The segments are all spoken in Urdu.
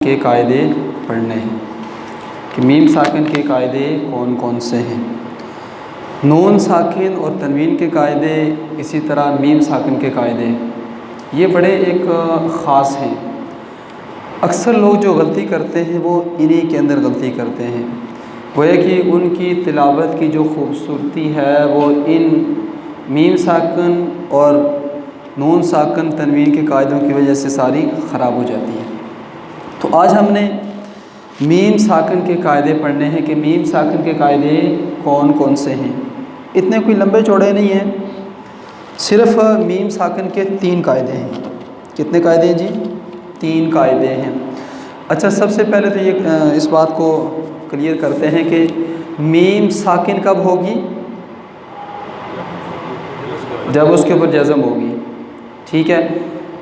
کے قاعدے پڑھنے ہیں کہ میم ساکن کے قاعدے کون کون سے ہیں۔ نون ساکن اور تنوین کے قاعدے، اسی طرح میم ساکن کے قاعدے، یہ بڑے ایک خاص ہیں۔ اکثر لوگ جو غلطی کرتے ہیں وہ انہی کے اندر غلطی کرتے ہیں، گویا کہ ان کی تلاوت کی جو خوبصورتی ہے وہ ان میم ساکن اور نون ساکن تنوین کے قاعدوں کی وجہ سے ساری خراب ہو جاتی ہے۔ تو آج ہم نے میم ساکن کے قاعدے پڑھنے ہیں کہ میم ساکن کے قاعدے کون کون سے ہیں۔ اتنے کوئی لمبے چوڑے نہیں ہیں، صرف میم ساکن کے 3 قاعدے ہیں۔ کتنے قاعدے ہیں جی؟ 3 قاعدے ہیں۔ اچھا، سب سے پہلے تو یہ اس بات کو کلیئر کرتے ہیں کہ میم ساکن کب ہوگی؟ جب اس کے اوپر جزم ہوگی، ٹھیک ہے۔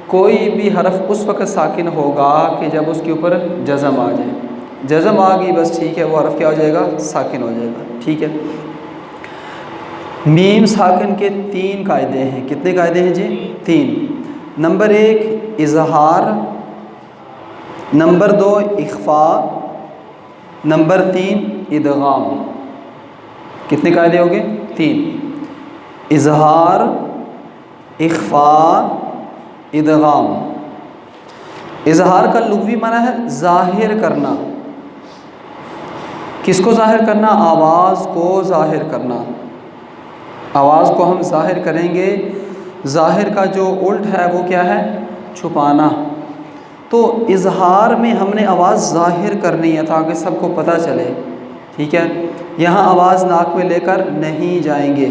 کوئی بھی حرف اس وقت ساکن ہوگا کہ جب اس کے اوپر جزم آ جائے۔ جزم آ گئی بس ٹھیک ہے، وہ حرف کیا ہو جائے گا؟ ساکن ہو جائے گا، ٹھیک ہے۔ میم ساکن کے 3 قاعدے ہیں۔ کتنے قاعدے ہیں جی؟ 3۔ نمبر 1 اظہار، نمبر 2 اخفاء، نمبر 3 ادغام۔ کتنے قاعدے ہو گئے؟ 3۔ اظہار، اخفاء، ادغام۔ اظہار کا لغوی معنی ہے ظاہر کرنا۔ کس کو ظاہر کرنا؟ آواز کو ظاہر کرنا۔ آواز کو ہم ظاہر کریں گے، ظاہر کا جو الٹ ہے وہ کیا ہے؟ چھپانا۔ تو اظہار میں ہم نے آواز ظاہر کرنی ہے تاکہ سب کو پتہ چلے، ٹھیک ہے۔ یہاں آواز ناک میں لے کر نہیں جائیں گے۔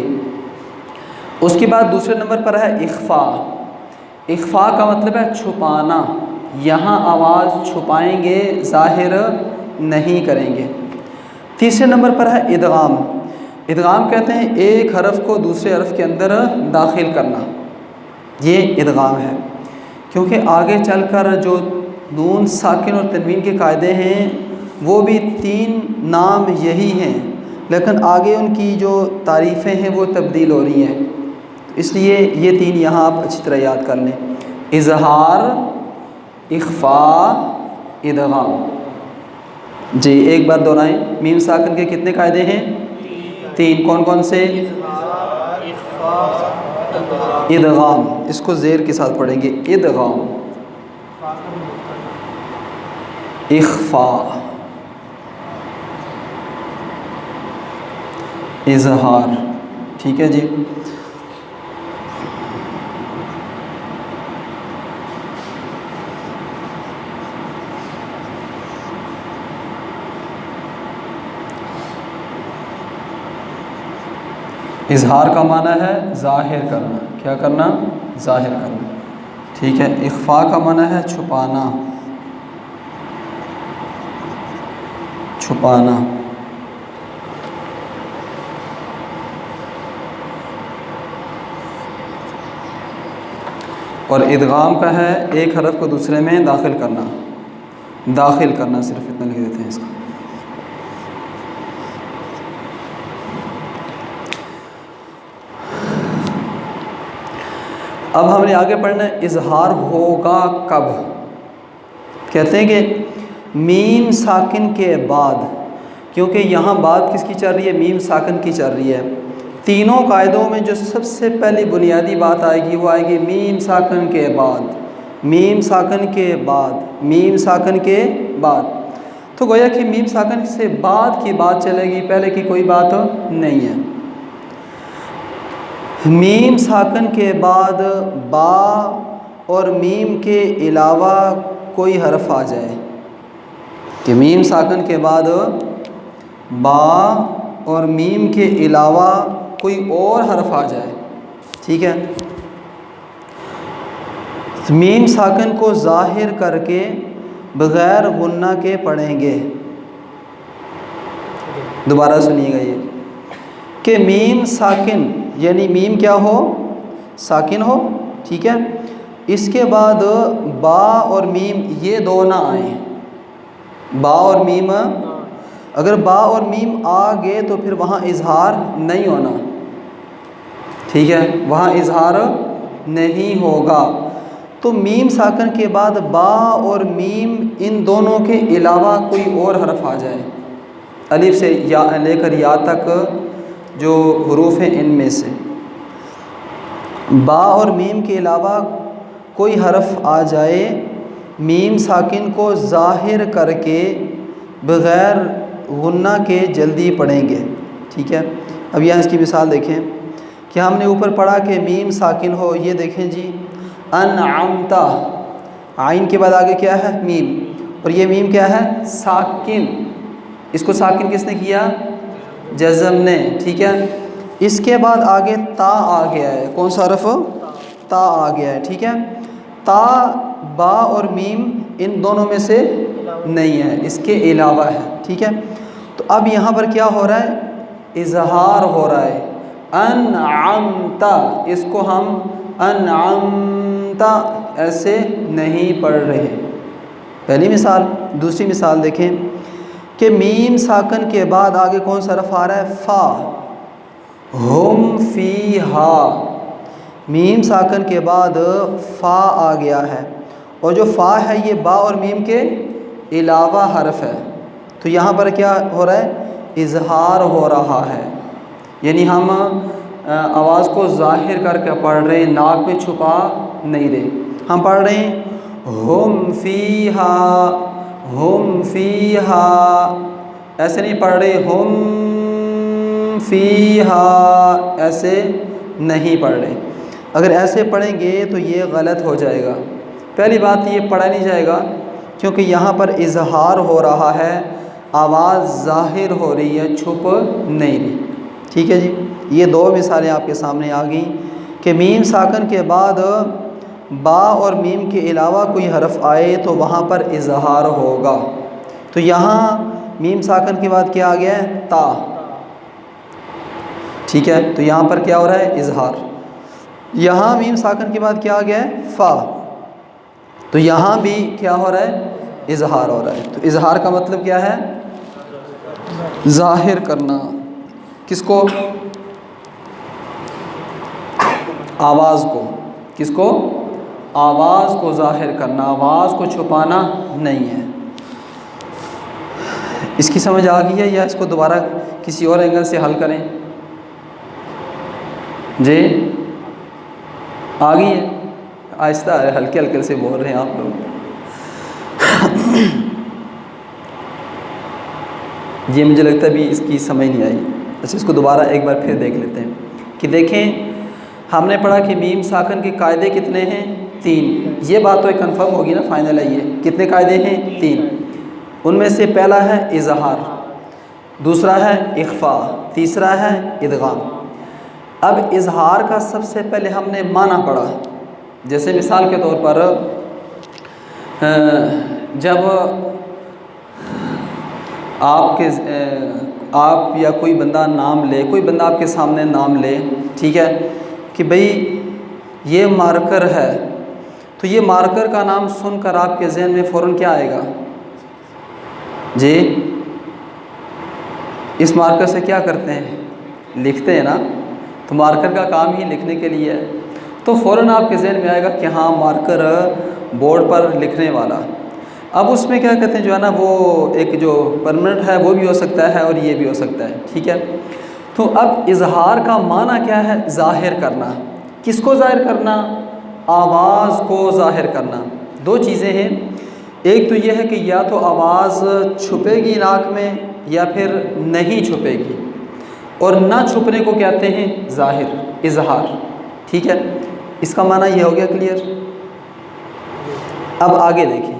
اس کے بعد دوسرے نمبر پر ہے اخفاء۔ اخفاء کا مطلب ہے چھپانا۔ یہاں آواز چھپائیں گے، ظاہر نہیں کریں گے۔ تیسرے نمبر پر ہے ادغام۔ ادغام کہتے ہیں ایک حرف کو دوسرے حرف کے اندر داخل کرنا، یہ ادغام ہے۔ کیونکہ آگے چل کر جو نون ساکن اور تنوین کے قاعدے ہیں وہ بھی 3 نام یہی ہیں، لیکن آگے ان کی جو تعریفیں ہیں وہ تبدیل ہو رہی ہیں، اس لیے یہ 3 یہاں آپ اچھی طرح یاد کر لیں: اظہار، اخفاء، ادغام۔ جی ایک بار دہرائیں، میم ساکن کے کتنے قاعدے ہیں؟ 3۔ کون کون سے؟ ادغام، اس کو زیر کے ساتھ پڑھیں گے، ادغام، اخفاء، اظہار، ٹھیک ہے جی۔ اظہار کا معنی ہے ظاہر کرنا۔ کیا کرنا؟ ظاہر کرنا، ٹھیک ہے۔ اخفاء کا معنی ہے چھپانا، چھپانا۔ اور ادغام کا ہے ایک حرف کو دوسرے میں داخل کرنا، داخل کرنا، صرف اتنا لکھ دیتے ہیں اس کو۔ اب ہم نے آگے پڑھنا ہے اظہار ہوگا کب۔ کہتے ہیں کہ میم ساکن کے بعد، کیونکہ یہاں بات کس کی چل رہی ہے؟ میم ساکن کی چل رہی ہے۔ تینوں قاعدوں میں جو سب سے پہلی بنیادی بات آئے گی وہ آئے گی میم ساکن کے بعد، میم ساکن کے بعد، میم ساکن کے بعد۔ تو گویا کہ میم ساکن سے بعد کی بات چلے گی، پہلے کی کوئی بات نہیں ہے۔ میم ساکن کے بعد با اور میم کے علاوہ کوئی حرف آ جائے، کہ میم ساکن کے بعد با اور میم کے علاوہ کوئی اور حرف آ جائے، ٹھیک ہے۔ میم ساکن کو ظاہر کر کے بغیر غنہ کے پڑھیں گے۔ دوبارہ سنیے گا یہ کہ میم ساکن یعنی میم کیا ہو؟ ساکن ہو، ٹھیک ہے۔ اس کے بعد با اور میم یہ 2 نہ آئیں۔ با اور میم، اگر با اور میم آ گئے تو پھر وہاں اظہار نہیں ہونا، ٹھیک ہے، وہاں اظہار نہیں ہوگا۔ تو میم ساکن کے بعد با اور میم ان دونوں کے علاوہ کوئی اور حرف آ جائے، الف سے یا لے کر یا تک جو حروف ہیں ان میں سے با اور میم کے علاوہ کوئی حرف آ جائے، میم ساکن کو ظاہر کر کے بغیر غنہ کے جلدی پڑھیں گے، ٹھیک ہے۔ اب یہاں اس کی مثال دیکھیں کہ ہم نے اوپر پڑھا کہ میم ساکن ہو، یہ دیکھیں جی انعمتا، عین کے بعد آگے کیا ہے میم، اور یہ میم کیا ہے ساکن، اس کو ساکن کس نے کیا جزم نے، ٹھیک ہے۔ اس کے بعد آگے تا آ گیا ہے، کون سا حرف تا آ گیا ہے، ٹھیک ہے۔ تا با اور میم ان دونوں میں سے نہیں ہے، اس کے علاوہ ہے، ٹھیک ہے۔ تو اب یہاں پر کیا ہو رہا ہے اظہار ہو رہا ہے، انعمتا، اس کو ہم انعمتا ایسے نہیں پڑھ رہے، پہلی مثال۔ دوسری مثال دیکھیں کہ میم ساکن کے بعد آگے کون سا حرف آ رہا ہے فا، ہم فیہا، میم ساکن کے بعد فا آ گیا ہے، اور جو فا ہے یہ با اور میم کے علاوہ حرف ہے، تو یہاں پر کیا ہو رہا ہے اظہار ہو رہا ہے، یعنی ہم آواز کو ظاہر کر کے پڑھ رہے ہیں، ناک میں چھپا نہیں رہے، ہم پڑھ رہے ہیں ہم فیہا، ہم فیہا، ایسے نہیں پڑھ رہے ہم فیہا، ایسے نہیں پڑھ رہے۔ اگر ایسے پڑھیں گے تو یہ غلط ہو جائے گا۔ پہلی بات یہ پڑھا نہیں جائے گا کیونکہ یہاں پر اظہار ہو رہا ہے، آواز ظاہر ہو رہی ہے، چھپ نہیں رہی، ٹھیک ہے جی۔ یہ دو مثالیں آپ کے سامنے آ گئیں کہ میم ساکن کے بعد با اور میم کے علاوہ کوئی حرف آئے تو وہاں پر اظہار ہوگا، تو یہاں میم ساکن کے بعد کیا آ گیا ہے تا، ٹھیک ہے، تو یہاں پر کیا ہو رہا ہے اظہار۔ یہاں میم ساکن کے بعد کیا آ گیا ہے فا، تو یہاں بھی کیا ہو رہا ہے اظہار ہو رہا ہے۔ تو اظہار کا مطلب کیا ہے ظاہر کرنا، کس کو آواز کو، کس کو آواز کو ظاہر کرنا، آواز کو چھپانا نہیں ہے۔ اس کی سمجھ آ گئی ہے یا اس کو دوبارہ کسی اور اینگل سے حل کریں؟ جی آ گئی ہے، آہستہ ہلکے ہلکے سے بول رہے ہیں آپ لوگ۔ یہ مجھے لگتا ہے بھی اس کی سمجھ نہیں آئی، اچھا اس کو دوبارہ ایک بار پھر دیکھ لیتے ہیں کہ دیکھیں ہم نے پڑھا کہ میم ساکن کے قاعدے کتنے ہیں 3، یہ بات تو ایک کنفرم ہوگی نا، فائنل ہے، یہ کتنے قاعدے ہیں 3، ان میں سے پہلا ہے اظہار، دوسرا ہے اخفاء، تیسرا ہے ادغام۔ اب اظہار کا سب سے پہلے ہم نے معنی پڑھا، جیسے مثال کے طور پر جب آپ یا کوئی بندہ نام لے، کوئی بندہ آپ کے سامنے نام لے، ٹھیک ہے، کہ بھئی یہ مارکر ہے، تو یہ مارکر کا نام سن کر آپ کے ذہن میں فوراً کیا آئے گا جی؟ اس مارکر سے کیا کرتے ہیں لکھتے ہیں نا، تو مارکر کا کام ہی لکھنے کے لیے ہے، تو فوراً آپ کے ذہن میں آئے گا کہ ہاں مارکر بورڈ پر لکھنے والا۔ اب اس میں کیا کہتے ہیں جو ہے نا وہ ایک جو پرمنٹ ہے وہ بھی ہو سکتا ہے اور یہ بھی ہو سکتا ہے، ٹھیک ہے۔ تو اب اظہار کا معنی کیا ہے ظاہر کرنا، کس کو ظاہر کرنا آواز کو ظاہر کرنا۔ دو چیزیں ہیں، ایک تو یہ ہے کہ یا تو آواز چھپے گی ناک میں یا پھر نہیں چھپے گی، اور نہ چھپنے کو کہتے ہیں ظاہر اظہار، ٹھیک ہے۔ اس کا معنی یہ ہو گیا کلیئر۔ اب آگے دیکھیں،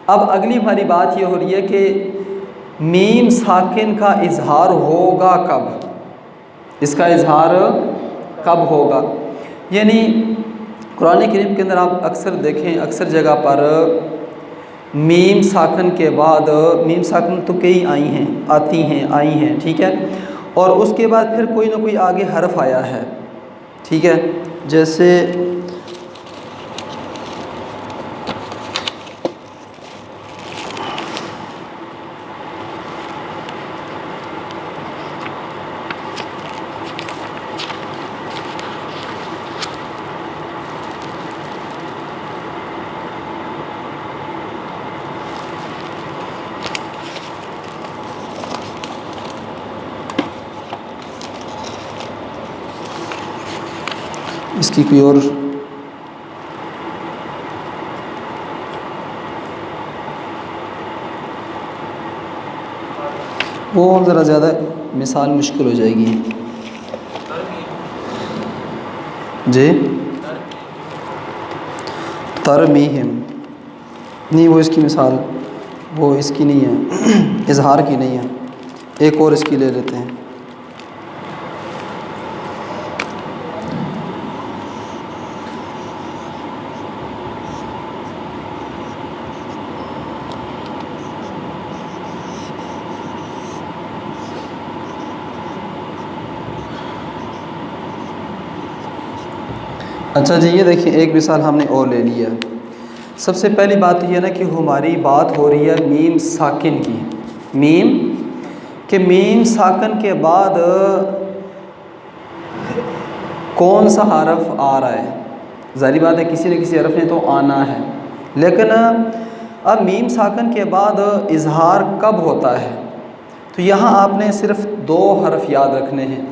اب اگلی ہماری بات یہ ہو رہی ہے کہ میم ساکن کا اظہار ہوگا کب، اس کا اظہار کب ہوگا، یعنی قرآن کریم کے اندر آپ اکثر دیکھیں، اکثر جگہ پر میم ساکن کے بعد، میم ساکن تو کئی آئی ہیں، آتی ہیں، آئی ہیں، ٹھیک ہے، اور اس کے بعد پھر کوئی نہ کوئی آگے حرف آیا ہے، ٹھیک ہے، جیسے اس کی کوئی اور وہ ذرا زیادہ مثال مشکل ہو جائے گی. جی ترمیہم نہیں، وہ اس کی مثال وہ اس کی نہیں ہے، اظہار کی نہیں ہے. ایک اور اس کی لے لیتے ہیں. اچھا جی، یہ دیکھیں ایک مثال ہم نے اور لے لی ہے. سب سے پہلی بات یہ ہے نا کہ ہماری بات ہو رہی ہے میم ساکن کی. میم ساکن کے بعد کون سا حرف آ رہا ہے. ظاہری بات ہے کسی نہ کسی حرف نے تو آنا ہے، لیکن اب میم ساکن کے بعد اظہار کب ہوتا ہے. تو یہاں آپ نے صرف 2 حرف یاد رکھنے ہیں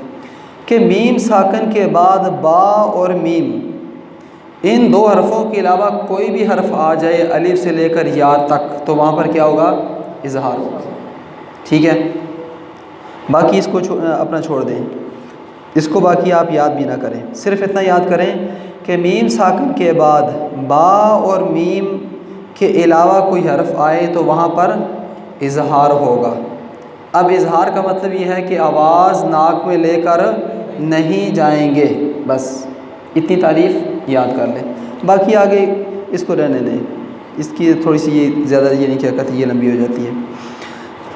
کہ میم ساکن کے بعد با اور میم، ان 2 حرفوں کے علاوہ کوئی بھی حرف آ جائے الف سے لے کر یا تک تو وہاں پر کیا ہوگا، اظہار ہوگا. ٹھیک ہے، باقی اس کو اپنا چھوڑ دیں، اس کو باقی آپ یاد بھی نہ کریں. صرف اتنا یاد کریں کہ میم ساکن کے بعد با اور میم کے علاوہ کوئی حرف آئے تو وہاں پر اظہار ہوگا. اب اظہار کا مطلب یہ ہے کہ آواز ناک میں لے کر نہیں جائیں گے. بس اتنی تعریف یاد کر لیں، باقی آگے اس کو رہنے دیں. اس کی تھوڑی سی یہ زیادہ یہ نہیں کیا کرتی، یہ لمبی ہو جاتی ہے.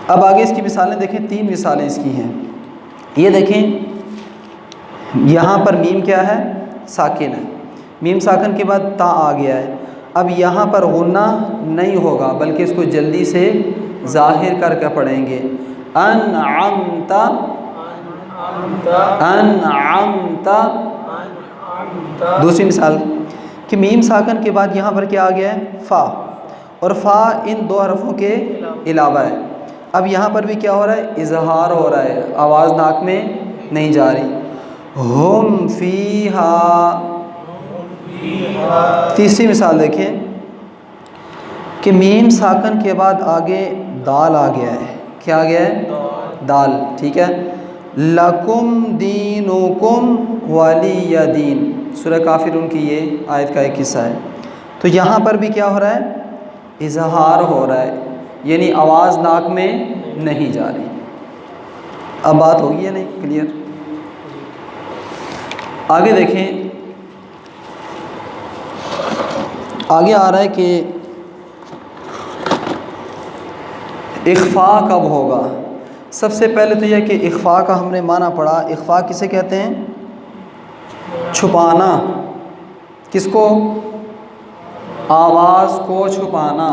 اب آگے اس کی مثالیں دیکھیں. 3 مثالیں اس کی ہیں. یہ دیکھیں یہاں پر میم کیا ہے، ساکن ہے. میم ساکن کے بعد تا آ گیا ہے. اب یہاں پر غنہ نہیں ہوگا بلکہ اس کو جلدی سے ظاہر کر کے پڑھیں گے. انعمت انعمت. دوسری مثال کہ میم ساکن کے بعد یہاں پر کیا آ گیا ہے، فا، اور فا ان 2 حرفوں کے علاوہ ہے. اب یہاں پر بھی کیا ہو رہا ہے، اظہار ہو رہا ہے، آواز ناک میں نہیں جا رہی. ہم فیہا. تیسری مثال دیکھیں کہ میم ساکن کے بعد آگے دال آ گیا ہے. کیا آ گیا ہے، دال. ٹھیک ہے، لکم دینکم ولی دین. سورہ کافرون کی یہ آیت کا ایک حصہ ہے. تو یہاں پر بھی کیا ہو رہا ہے، اظہار ہو رہا ہے، یعنی آواز ناک میں نہیں جا رہی. اب بات ہوگی یا نہیں کلیئر. آگے دیکھیں، آگے آ رہا ہے کہ اخفاء کب ہوگا. سب سے پہلے تو یہ کہ اخفاء کا ہم نے معنی پڑھا. اخفاء کسے کہتے ہیں، چھپانا. کس کو، آواز کو چھپانا.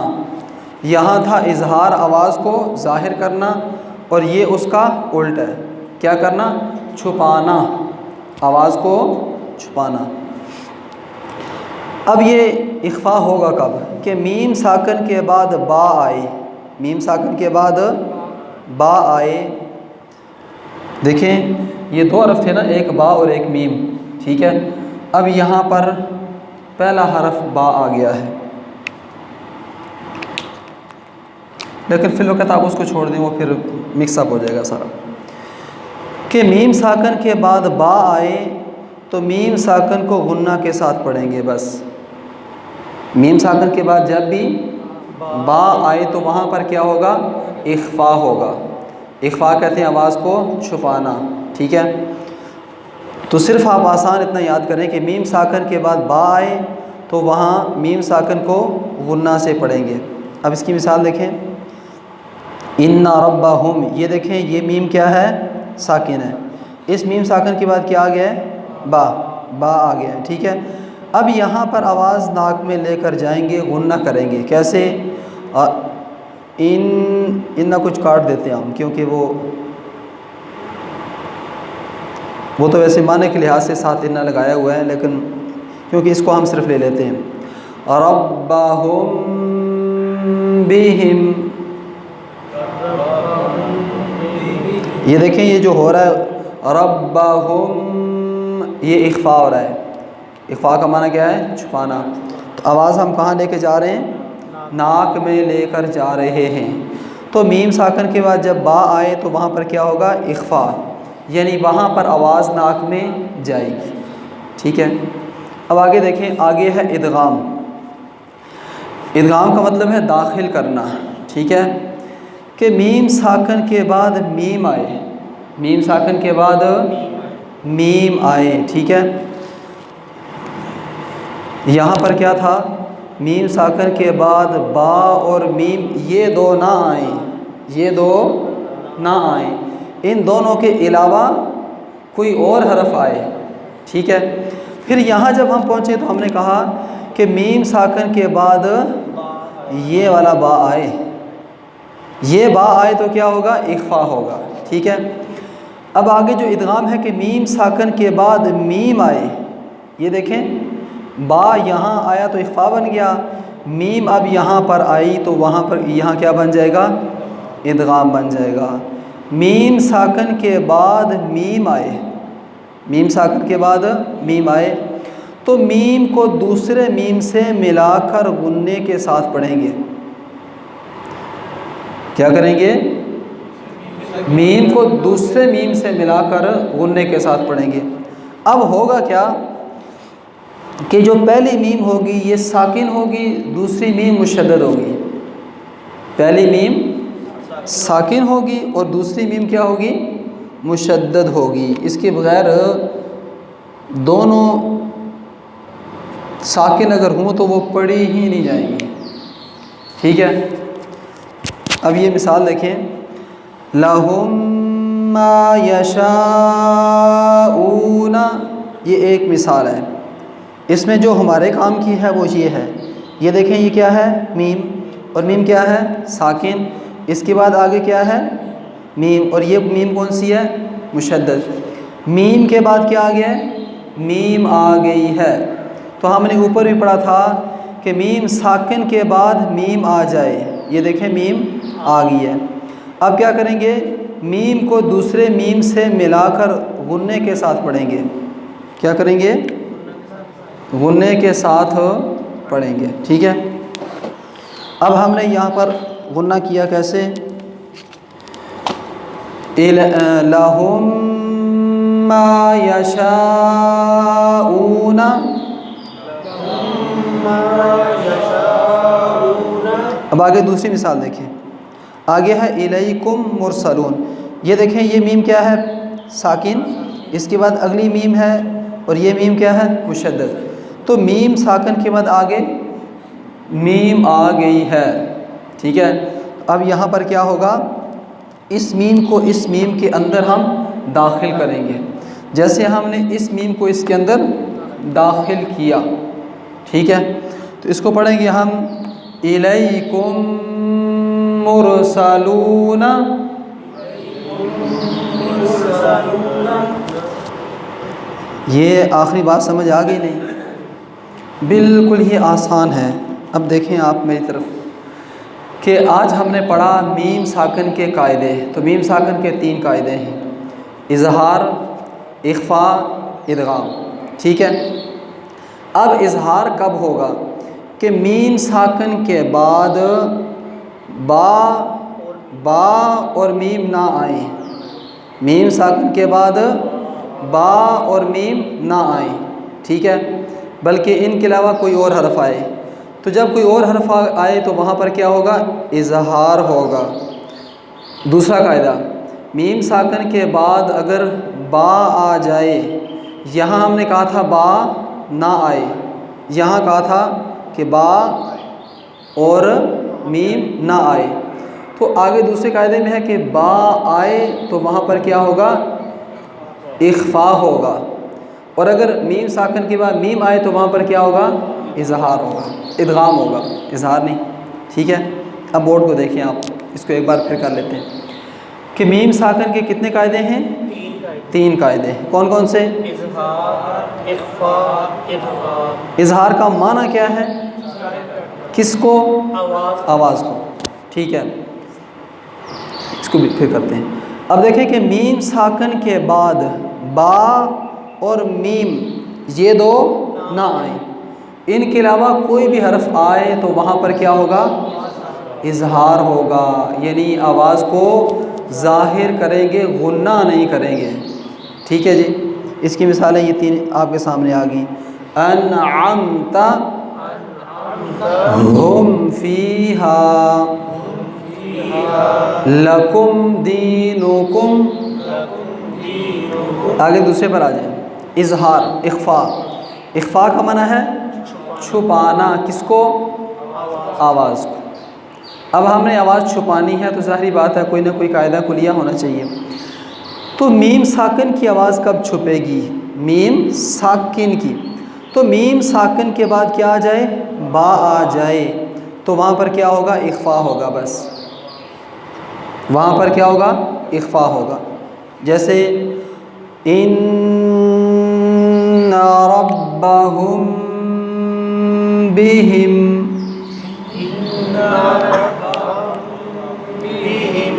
یہاں تھا اظہار، آواز کو ظاہر کرنا، اور یہ اس کا الٹ ہے. کیا کرنا، چھپانا، آواز کو چھپانا. اب یہ اخفاء ہوگا کب کہ میم ساکن کے بعد با آئے. میم ساکن کے بعد با آئے. دیکھیں یہ 2 حرف تھے نا، ایک با اور ایک میم. ٹھیک ہے، اب یہاں پر پہلا حرف با آ گیا ہے، لیکن فی الوقت آپ اس کو چھوڑ دیں، وہ پھر مکس اپ ہو جائے گا سارا. کہ میم ساکن کے بعد با آئے تو میم ساکن کو غنہ کے ساتھ پڑھیں گے. بس میم ساکن کے بعد جب بھی با آئے تو وہاں پر کیا ہوگا، اخفاء ہوگا. اخفاء کہتے ہیں آواز کو چھپانا. ٹھیک ہے، تو صرف آپ آسان اتنا یاد کریں کہ میم ساکن کے بعد با آئے تو وہاں میم ساکن کو غنہ سے پڑھیں گے. اب اس کی مثال دیکھیں، ان ربہم. یہ دیکھیں یہ میم کیا ہے، ساکن ہے. اس میم ساکن کے بعد کیا آ گیا ہے، با آ گیا ہے. ٹھیک ہے، اب یہاں پر آواز ناک میں لے کر جائیں گے، غنہ کریں گے. کیسے، ان کچھ کاٹ دیتے ہیں ہم، کیونکہ وہ تو ویسے معنی کے لحاظ سے ساتھ انہ لگایا ہوا ہے، لیکن کیونکہ اس کو ہم صرف لے لیتے ہیں. ربہم بہم. یہ دیکھیں یہ جو ہو رہا ہے ربہم، یہ اخفاء ہو رہا ہے. اخفا کا معنی کیا ہے؟ چھپانا۔ تو آواز ہم کہاں لے کے جا رہے ہیں؟ ناک میں لے کر جا رہے ہیں۔ تو میم ساکن کے بعد جب با آئے تو وہاں پر کیا ہوگا؟ اخفا، یعنی وہاں پر آواز ناک میں جائے گی، ٹھیک ہے۔ اب آگے دیکھیں، آگے ہے ادغام۔ ادغام کا مطلب ہے داخل کرنا، ٹھیک ہے، کہ میم ساکن کے بعد میم آئے، میم ساکن کے بعد میم آئے، ٹھیک ہے۔ یہاں پر کیا تھا؟ میم ساکن کے بعد با اور میم یہ دو نہ آئیں، یہ دو نہ آئیں، ان دونوں کے علاوہ کوئی اور حرف آئے، ٹھیک ہے۔ پھر یہاں جب ہم پہنچے تو ہم نے کہا کہ میم ساکن کے بعد یہ والا با آئے، یہ با آئے تو کیا ہوگا؟ اخفا ہوگا، ٹھیک ہے۔ اب آگے جو ادغام ہے کہ میم ساکن کے بعد میم آئے، یہ دیکھیں با یہاں آیا تو اخفا بن گیا، میم اب یہاں پر آئی تو وہاں پر یہاں کیا بن جائے گا؟ ادغام بن جائے گا۔ میم ساکن کے بعد میم آئے، میم ساکن کے بعد میم آئے تو میم کو دوسرے میم سے ملا کر غنّے کے ساتھ پڑھیں گے۔ کیا کریں گے؟ میم کو دوسرے میم سے ملا کر غنّے کے ساتھ پڑھیں گے۔ اب ہوگا کیا کہ جو پہلی میم ہوگی یہ ساکن ہوگی، دوسری میم مشدد ہوگی۔ پہلی میم ساکن ہوگی اور دوسری میم کیا ہوگی؟ مشدد ہوگی۔ اس کے بغیر دونوں ساکن اگر ہوں تو وہ پڑھی ہی نہیں جائیں گی، ٹھیک ہے۔ اب یہ مثال دیکھیں، لَهُم مَّا يَشَاءُونَ، یہ ایک مثال ہے۔ اس میں جو ہمارے کام کی ہے وہ یہ ہے، یہ دیکھیں یہ کیا ہے؟ میم، اور میم کیا ہے؟ ساکن۔ اس کے بعد آگے کیا ہے؟ میم، اور یہ میم کون سی ہے؟ مشدد۔ میم کے بعد کیا آ گیا ہے؟ میم آ گئی ہے۔ تو ہم نے اوپر بھی پڑھا تھا کہ میم ساکن کے بعد میم آ جائے، یہ دیکھیں میم آ گئی ہے۔ اب کیا کریں گے؟ میم کو دوسرے میم سے ملا کر غنّے کے ساتھ پڑھیں گے۔ کیا کریں گے؟ غنّے کے ساتھ پڑھیں گے، ٹھیک ہے۔ اب ہم نے یہاں پر غنّہ کیا کیسے؟ لَهُم مَّا يَشَاءُونَ، اب آگے دوسری مثال دیکھیں، آگے ہے الیکم مرسلون، یہ دیکھیں یہ میم کیا ہے؟ ساکن، اس کے بعد اگلی میم ہے اور یہ میم کیا ہے؟ مشدد۔ تو میم ساکن کے بعد آگے میم آ گئی ہے، ٹھیک ہے۔ اب یہاں پر کیا ہوگا؟ اس میم کو اس میم کے اندر ہم داخل کریں گے، جیسے ہم نے اس میم کو اس کے اندر داخل کیا، ٹھیک ہے۔ تو اس کو پڑھیں گے ہم الیکم مرسلون، یہ آخری بات سمجھ آ گئی نہیں؟ بالکل ہی آسان ہے۔ اب دیکھیں آپ میری طرف کہ آج ہم نے پڑھا میم ساکن کے قاعدے، تو میم ساکن کے 3 قاعدے ہیں، اظہار، اخفا، ادغام، ٹھیک ہے۔ اب اظہار کب ہوگا؟ کہ میم ساکن کے بعد با اور میم نہ آئیں، میم ساکن کے بعد با اور میم نہ آئیں، ٹھیک ہے، بلکہ ان کے علاوہ کوئی اور حرف آئے۔ تو جب کوئی اور حرف آئے تو وہاں پر کیا ہوگا؟ اظہار ہوگا۔ دوسرا قاعدہ، میم ساکن کے بعد اگر با آ جائے، یہاں ہم نے کہا تھا با نہ آئے، یہاں کہا تھا کہ با اور میم نہ آئے، تو آگے دوسرے قاعدے میں ہے کہ با آئے تو وہاں پر کیا ہوگا؟ اخفا ہوگا، اور اگر میم ساکن کے بعد میم آئے تو وہاں پر کیا ہوگا؟ اظہار ہوگا، ادغام ہوگا، اظہار نہیں، ٹھیک ہے۔ اب بورڈ کو دیکھیں آپ، اس کو ایک بار پھر کر لیتے ہیں کہ میم ساکن کے کتنے قاعدے ہیں؟ 3 قاعدے ہیں۔ کون کون سے؟ اظہار، اخفا، ادغام۔ اظہار کا معنی کیا ہے؟ کس کو؟ آواز کو، ٹھیک ہے۔ اس کو بھی پھر کرتے ہیں۔ اب دیکھیں کہ میم ساکن کے بعد با اور میم یہ دو نہ آئیں، ان کے علاوہ کوئی بھی حرف آئے تو وہاں پر کیا ہوگا؟ اظہار ہوگا، یعنی آواز کو ظاہر کریں گے، غنہ نہیں کریں گے۔ ٹھیک ہے جی، اس کی مثالیں یہ تین آپ کے سامنے آ گئیں۔ انعمت ہم فیہا، لکم دینکم، آگے دوسرے پر آ جائیں۔ اظہار، اخفا، اخفا کا معنی ہے چھپانا، کس کو؟ آواز کو۔ اب ہم نے آواز چھپانی ہے تو ظاہری بات ہے کوئی نہ کوئی قاعدہ کلیہ ہونا چاہیے۔ تو میم ساکن کی آواز کب چھپے گی؟ میم ساکن کی، تو میم ساکن کے بعد کیا آ جائے؟ با آ جائے، تو وہاں پر کیا ہوگا؟ اخفا ہوگا، بس وہاں پر کیا ہوگا؟ اخفا ہوگا۔ جیسے ان ربہم بہم،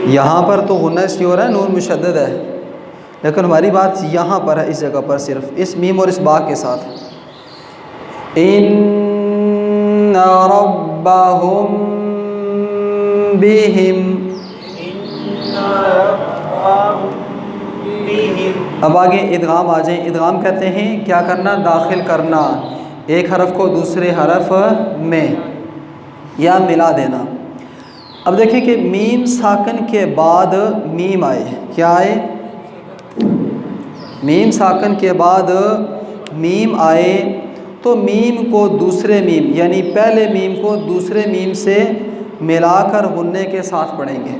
یہاں پر تو غنہ اس لیے ہو رہا ہے، نون مشدد ہے، لیکن ہماری بات یہاں پر ہے، اس جگہ پر صرف اس میم اور اس با کے ساتھ۔ ان ربہم بہم، اب آگے ادغام آ جائیں۔ ادغام کہتے ہیں کیا کرنا؟ داخل کرنا ایک حرف کو دوسرے حرف میں یا ملا دینا۔ اب دیکھیں کہ میم ساکن کے بعد میم آئے، کیا آئے؟ میم ساکن کے بعد میم آئے تو میم کو دوسرے میم، یعنی پہلے میم کو دوسرے میم سے ملا کر غنے کے ساتھ پڑھیں گے۔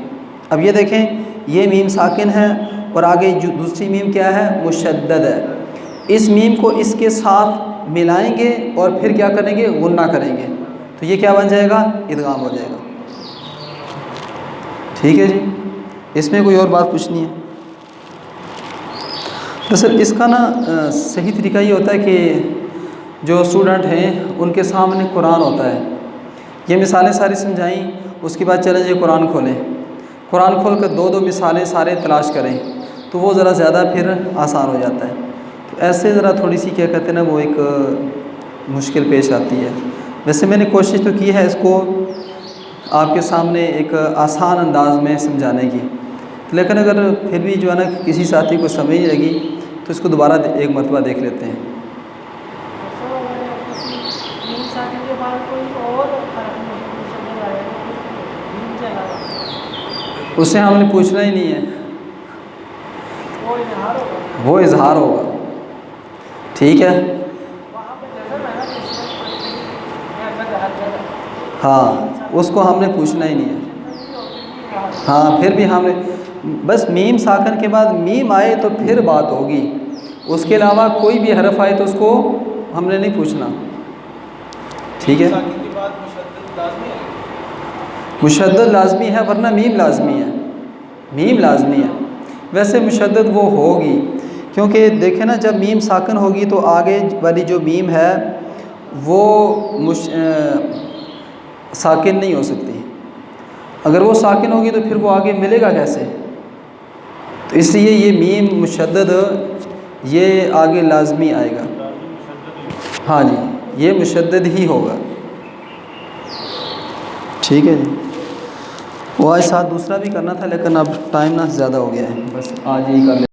اب یہ دیکھیں یہ میم ساکن ہے اور آگے جو دوسری میم کیا ہے؟ مشدد ہے۔ اس میم کو اس کے ساتھ ملائیں گے اور پھر کیا کریں گے؟ غنہ کریں گے، تو یہ کیا بن جائے گا؟ ادغام ہو جائے گا۔ ٹھیک ہے جی، اس میں کوئی اور بات پوچھنی ہے؟ دراصل اس کا نا صحیح طریقہ یہ ہوتا ہے کہ جو اسٹوڈنٹ ہیں ان کے سامنے قرآن ہوتا ہے، یہ مثالیں ساری سمجھائیں، اس کے بعد چلیں جی قرآن کھولیں، قرآن کھول کر دو دو مثالیں سارے تلاش کریں تو وہ ذرا زیادہ پھر آسان ہو جاتا ہے۔ تو ایسے ذرا تھوڑی سی کیا کہتے ہیں نا وہ ایک مشکل پیش آتی ہے۔ ویسے میں نے کوشش تو کی ہے اس کو آپ کے سامنے ایک آسان انداز میں سمجھانے کی، لیکن اگر پھر بھی جو ہے نا کسی ساتھی کو سمجھ لگی تو اس کو دوبارہ ایک مرتبہ دیکھ لیتے ہیں۔ اس سے ہم نے پوچھنا ہی نہیں ہے، وہ اظہار ہوگا۔ ٹھیک ہے، ہاں اس کو ہم نے پوچھنا ہی نہیں ہے۔ ہاں پھر بھی ہم نے بس میم ساکن کے بعد میم آئے تو پھر بات ہوگی، اس کے علاوہ کوئی بھی حرف آئے تو اس کو ہم نے نہیں پوچھنا۔ ٹھیک ہے، مشدد لازمی ہے ورنہ میم لازمی ہے، میم لازمی ہے۔ ویسے مشدد وہ ہوگی کیونکہ دیکھیں نا جب میم ساکن ہوگی تو آگے والی جو میم ہے وہ ساکن نہیں ہو سکتی، اگر وہ ساکن ہوگی تو پھر وہ آگے ملے گا کیسے؟ تو اس لیے یہ میم مشدد یہ آگے لازمی آئے گا۔ ہاں جی یہ مشدد ہی ہوگا۔ ٹھیک ہے جی، وہ آج ساتھ دوسرا بھی کرنا تھا لیکن اب ٹائم نہ زیادہ ہو گیا ہے، بس آج یہی کر لیں۔